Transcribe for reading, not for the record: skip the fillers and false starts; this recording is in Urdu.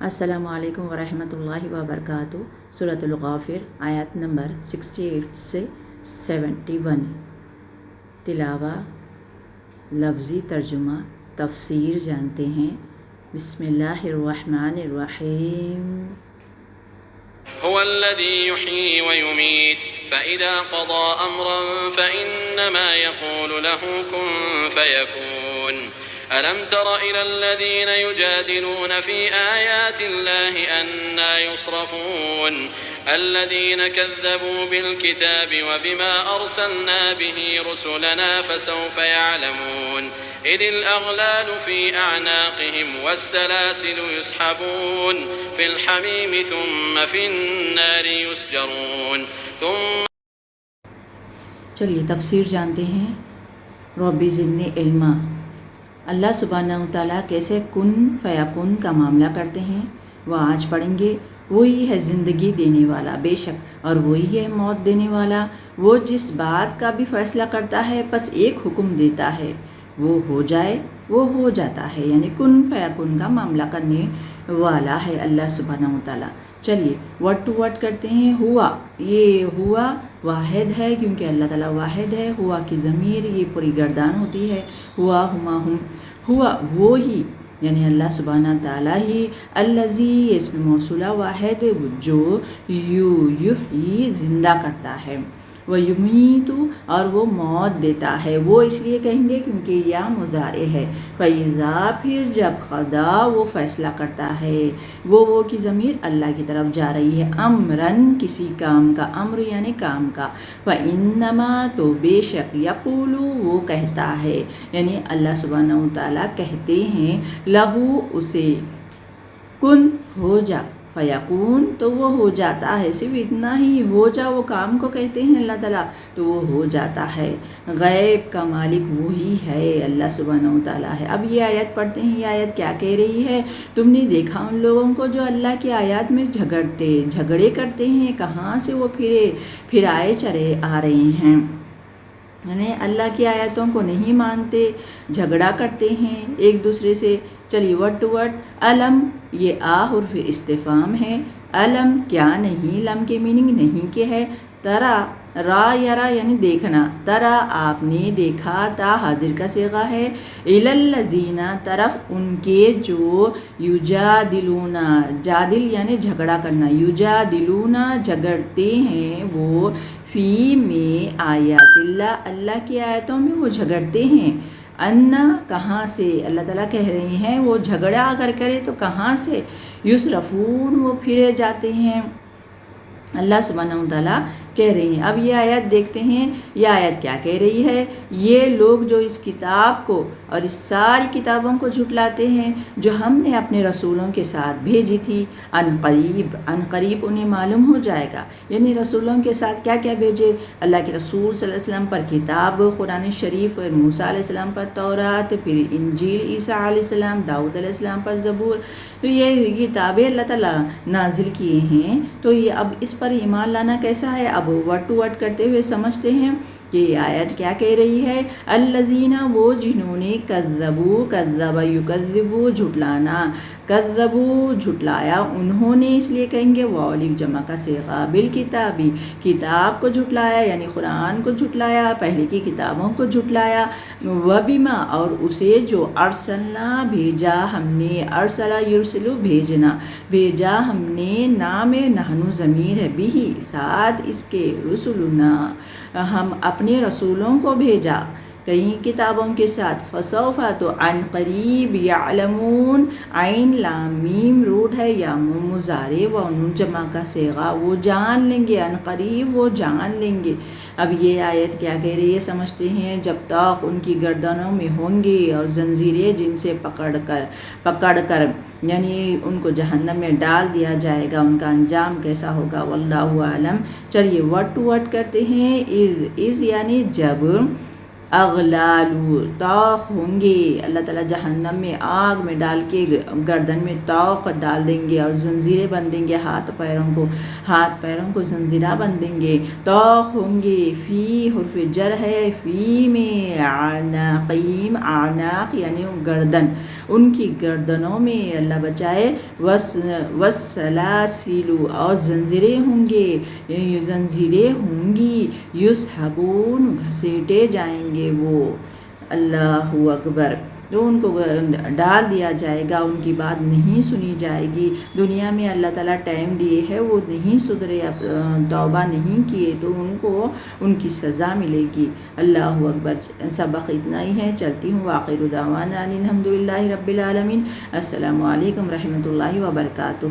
السلام علیکم ورحمۃ اللہ وبرکاتہ۔ سورۃ الغافر آیات نمبر 68 سے 71۔ تلاوہ، لفظی ترجمہ، تفسیر جانتے ہیں۔ بسم اللہ الرحمن الرحیم۔ هو الذي يحيي ويميت فإذا قضى أمرا فإنما يقول له كن فيكون ألم تر إلى الذين يجادلون في آيات الله أنى يصرفون الذين كذبوا بالكتاب وبما أرسلنا به رسلنا فسوف يعلمون إذ الأغلال في أعناقهم والسلاسل يسحبون في الحميم ثم في النار يسجرون ثم چلیے تفسیر جانتے ہیں۔ رب زدنی علما۔ اللہ سبحانہ وتعالیٰ کیسے کن فیکن کا معاملہ کرتے ہیں وہ آج پڑھیں گے۔ وہی ہے زندگی دینے والا بے شک، اور وہی ہے موت دینے والا۔ وہ جس بات کا بھی فیصلہ کرتا ہے بس ایک حکم دیتا ہے، وہ ہو جائے وہ ہو جاتا ہے، یعنی کن فیکن کا معاملہ کرنے والا ہے اللہ سبحانہ وتعالیٰ۔ چلیے ورڈ ٹو ورڈ کرتے ہیں۔ ہوا، یہ ہوا واحد ہے کیونکہ اللہ تعالیٰ واحد ہے۔ ہوا کی ضمیر یہ پوری گردان ہوتی ہے۔ ہوا ہما ہم، ہوا وہی یعنی اللہ سبحانہ تعالیٰ ہی، الذی اس میں موصولہ واحد جو یحیی زندہ کرتا ہے، وہ یمیت اور وہ موت دیتا ہے۔ وہ اس لیے کہیں گے کیونکہ یا مضارع ہے۔ فَإِذَا پھر جب قضا وہ فیصلہ کرتا ہے، وہ کی ضمیر اللہ کی طرف جا رہی ہے، امرن کسی کام کا، امر یعنی کام کا، فَإِنَّمَا تو بے شک، یقول وہ کہتا ہے، یعنی اللہ سبحانہ وتعالیٰ کہتے ہیں، لہو اسے، کن ہو جا، فیکون تو وہ ہو جاتا ہے۔ صرف اتنا ہی، ہو جا وہ کام کو کہتے ہیں اللہ تعالیٰ تو وہ ہو جاتا ہے۔ غیب کا مالک وہی ہے، اللہ سبحانہ وتعالیٰ ہے۔ اب یہ آیت پڑھتے ہیں۔ یہ آیت کیا کہہ رہی ہے؟ تم نے دیکھا ان لوگوں کو جو اللہ کی آیات میں جھگڑے کرتے ہیں، کہاں سے وہ پھرائے چرے آ رہے ہیں، یعنی اللہ کی آیاتوں کو نہیں مانتے، جھگڑا کرتے ہیں ایک دوسرے سے۔ چلیے ورڈ ٹو ورڈ۔ علم، یہ حرف استفہام ہے۔ علم کیا نہیں، لم کے میننگ نہیں کے ہے۔ ترا، را یرا یعنی دیکھنا، ترا آپ نے دیکھا، تا حاضر کا صیغہ ہے۔ الی الذین طرف ان کے جو، یجادلون، جادل یعنی جھگڑا کرنا، یجادلون جھگڑتے ہیں وہ، فی میں آیات اللہ، اللہ کی آیتوں میں وہ جھگڑتے ہیں۔ انا کہاں سے، اللہ تعالیٰ کہہ رہے ہیں وہ جھگڑا اگر کرے تو کہاں سے، یصرفون وہ پھرے جاتے ہیں، اللہ سبحانہ وتعالیٰ کہہ رہی ہیں۔ اب یہ آیت دیکھتے ہیں، یہ آیت کیا کہہ رہی ہے؟ یہ لوگ جو اس کتاب کو اور اس ساری کتابوں کو جھٹلاتے ہیں جو ہم نے اپنے رسولوں کے ساتھ بھیجی تھی، ان قریب انہیں معلوم ہو جائے گا، یعنی رسولوں کے ساتھ کیا کیا بھیجے؟ اللہ کے رسول صلی اللہ علیہ وسلم پر کتاب قرآن شریف، موسیٰ علیہ السلام پر تورات، پھر انجیل عیسیٰ علیہ السلام، داؤد علیہ السلام پر زبور، تو یہ کتابیں اللہ تعالیٰ نازل کیے ہیں۔ تو یہ اب اس پر ایمان لانا کیسا ہے؟ اب ورڈ ٹو ورڈ کرتے ہوئے سمجھتے ہیں کہ یہ آیت کیا کہہ رہی ہے۔ الذین وہ جنہوں نے، کذبوا، کذب یکذبوا جھٹلانا، کذبوا جھٹلایا، انہوں نے اس لیے کہیں گے وہ الف جمع کا صیغہ، بالکتابی کتاب کو جھٹلایا یعنی قرآن کو جھٹلایا، پہلے کی کتابوں کو جھٹلایا، وبما اور اسے جو، ارسلنا بھیجا ہم نے، ارسلا یرسلو بھیجنا، بھیجا ہم نے، نام نحنو ضمیر ہے، بھی ساتھ اس کے، رسولنا ہم اپنے رسولوں کو بھیجا کئی کتابوں کے ساتھ، فسوف تو عن قریب، یعلمون عین لام میم روٹ ہے، یا مضارع و نون جمع کا صیغہ، وہ جان لیں گے، عن قریب وہ جان لیں گے۔ اب یہ آیت کیا کہہ رہی ہے سمجھتے ہیں۔ جب تک ان کی گردنوں میں ہوں گی اور زنجیریں جن سے پکڑ کر یعنی ان کو جہنم میں ڈال دیا جائے گا، ان کا انجام کیسا ہوگا، واللہ عالم۔ چلیے ورڈ ٹو ورڈ کرتے ہیں۔ از یعنی جب، اغلالو طاق ہوں گے، اللہ تعالیٰ جہنم میں آگ میں ڈال کے گردن میں طاق ڈال دیں گے اور زنجیریں بن دیں گے، ہاتھ پیروں کو زنجیرہ بن دیں گے، طاق ہوں گے۔ فی حرف جر ہے، فی میں، عناقیم، اعناق یعنی گردن، ان کی گردنوں میں اللہ بچائے وسلاسل اور زنجیریں ہوں گے، زنجیریں ہوں گی، یسحبون گھسیٹے جائیں گے وہ، اللہ اکبر، تو ان کو ڈال دیا جائے گا، ان کی بات نہیں سنی جائے گی۔ دنیا میں اللہ تعالیٰ ٹائم دیے ہے، وہ نہیں سدھرے، توبہ نہیں کیے تو ان کو ان کی سزا ملے گی۔ اللہ اکبر۔ سبق اتنا ہی ہے، چلتی ہوں۔ وآخر دعوانا الحمدللہ رب العالمین۔ السلام علیکم رحمۃ اللہ وبرکاتہ۔